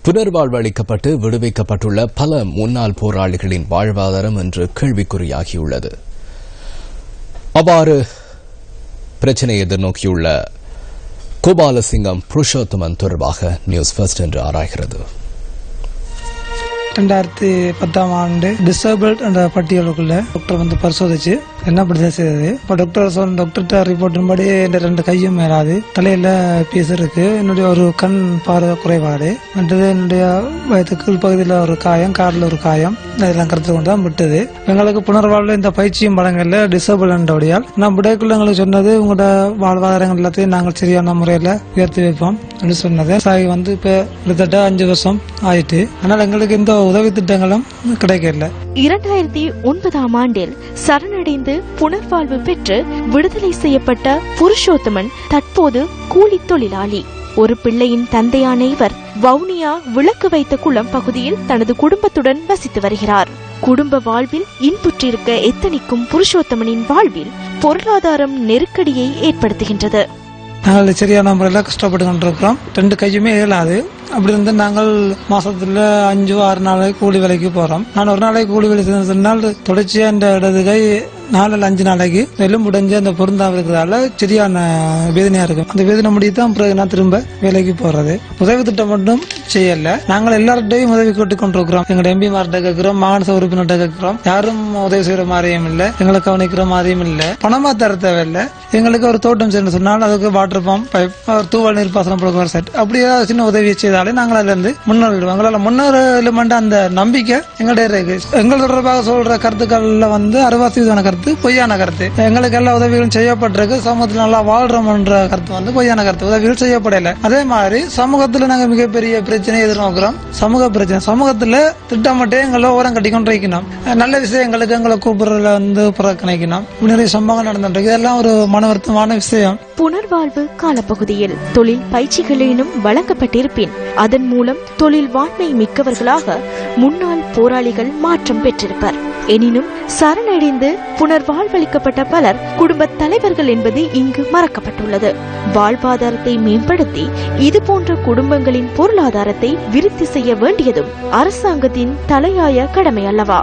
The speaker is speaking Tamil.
புனர்வாழ்வு அளிக்கப்பட்டு விடுவிக்கப்பட்டுள்ள பல முன்னாள் போராளிகளின் வாழ்வாதாரம் இன்று கேள்விக்குறியாகியுள்ளது. அவ்வாறு பிரச்சினை எதிர்நோக்கியுள்ள கோபாலசிங்கம் புருஷோத்தமன் தொடர்பாக நியூஸ் ஃபர்ஸ்ட் என்று ஆராய்கிறது. 2010 ஆண்டு டிசேபிள்ட் என்ற பட்டியலுக்குள்ள டாக்டர் வந்து பரிசோதிச்சு என்ன பிரச்சனை செய்தது. இப்போ டாக்டர்கிட்ட ரிப்போர்ட்டின்படி இந்த 2 கையும் மேலாது, தலையில பீஸ் இருக்கு, என்னுடைய ஒரு கண் பார்வை குறைபாடு, மற்றது என்னுடைய வயதுக்கு பகுதியில் ஒரு காயம், காலில் ஒரு காயம், இதெல்லாம் கருத்து கொண்டு தான் விட்டது. எங்களுக்கு புனர்வாழ்வு இந்த பயிற்சியும் படங்கள்ல டிசேபிள் என்றபடியால் நான் விடைக்குள்ள எங்களுக்கு சொன்னது உங்களோட வாழ்வாதாரங்கள் எல்லாத்தையும் நாங்கள் சரியான முறையில் உயர்த்தி வைப்போம் அப்படின்னு சொன்னது. சாகி வந்து இப்ப கிட்டத்தட்ட 5 வருஷம் ஆயிட்டு. ஆனால் எங்களுக்கு இந்த உதவி திட்டங்களும் கிடைக்கல. 2009 ஆண்டில் சரணடைந்து புனர்வாழ்வு பெற்று விடுதலை செய்யப்பட்ட புருஷோத்தமன் தற்போது கூலி தொழிலாளி. ஒரு பிள்ளையின் தந்தையான இவர் வவுனியா விளக்கு வைத்த குளம் பகுதியில் தனது குடும்பத்துடன் வசித்து வருகிறார். குடும்ப வாழ்வில் இன்புற்றிருக்க எத்தனிக்கும் புருஷோத்தமனின் வாழ்வில் பொருளாதாரம் நெருக்கடியை ஏற்படுத்துகின்றது. நாங்கள் சரியான முறையில் கஷ்டப்பட்டு கொண்டிருக்கிறோம். 2 கையுமே இயலாது. அப்படி இருந்து நாங்கள் மாசத்துல 5-6 நாளைக்கு கூலி வேலைக்கு போறோம். நான் ஒரு நாளைக்கு கூலி வேலை செஞ்சதுனால் தொடர்ச்சியா இந்த இடது கை 4-5 நாளைக்கு எல்லாம் முடிஞ்சு அந்த பொருந்தாம இருக்கிறதால சரியான வேதனையா இருக்கும். அந்த வேதனை முடித்தான் பிறகு நான் திரும்ப வேலைக்கு போறது. உதவி திட்டம் மட்டும் செய்யல, நாங்கள் எல்லார்ட்டையும் உதவி கேட்டுக் கொண்டிருக்கிறோம். எங்க எம்பிமார்ட்ட கேட்கிறோம், மாகாண உறுப்பினர்கிட்ட கேட்கிறோம். யாரும் உதவி செய்யற மாதிரியும் இல்ல, எங்களை கவனிக்கிற மாதிரியும் இல்ல. பணமா தர தேவையில்லை. எங்களுக்கு ஒரு தோட்டம் செய்யணும் சொன்னால் அதுக்கு வாட்டர் பம்ப், பைப், தூவல் நீர்ப்பாசனம் போடுற செட், அப்படி ஏதாவது சின்ன உதவி செய்தாலே நாங்கள் அதுல இருந்து முன்னேறிடுவோம். எங்களால் முன்னேறமெண்ட் அந்த நம்பிக்கை எங்கள்கிட்ட இருக்கு. எங்கள் தொடர்பாக சொல்ற கருத்துக்கள்ல வந்து 60% கருத்து பொய்யான கருத்து. எங்களுக்கு எல்லா உதவிகளும் செய்யப்பட்டிருக்கு, சமூகத்தில் நல்லா வாழ்றோம்ன்ற கருத்து வந்து பொய்யான கருத்து. உதவிகள் செய்யப்படல. அதே மாதிரி சமூகத்துல நாங்க மிகப்பெரிய பிரச்சனை எதிர்நோக்கிறோம். சமூக பிரச்சனை. சமூகத்துல திட்டமிட்டு எங்களை ஓரம் கட்டி கொண்டு வைக்கணும். நல்ல விஷயங்களுக்கு எங்களை கூப்பிடுறதுல வந்து புறக்கணிக்கணும். நிறைய சம்பவம் நடந்துட்டு இதெல்லாம் ஒரு மனவருத்தமான விஷயம். புனர்வாழ்வு காலப்பகுதியில் தொழில் பயிற்சிகளேனும் வழங்கப்பட்டிருப்பின் அதன் மூலம் தொழில் வாண்மை மிக்கவர்களாக முன்னாள் போராளிகள் மாற்றம் பெற்றிருப்பர். எனினும் சரணடைந்து புனர்வாழ்வளிக்கப்பட்ட பலர் குடும்ப தலைவர்கள் என்பது இங்கு மறக்கப்பட்டுள்ளது. வாழ்வாதாரத்தை மேம்படுத்தி இதுபோன்ற குடும்பங்களின் பொருளாதாரத்தை விருத்தி செய்ய வேண்டியதும் அரசாங்கத்தின் தலையாய கடமை அல்லவா?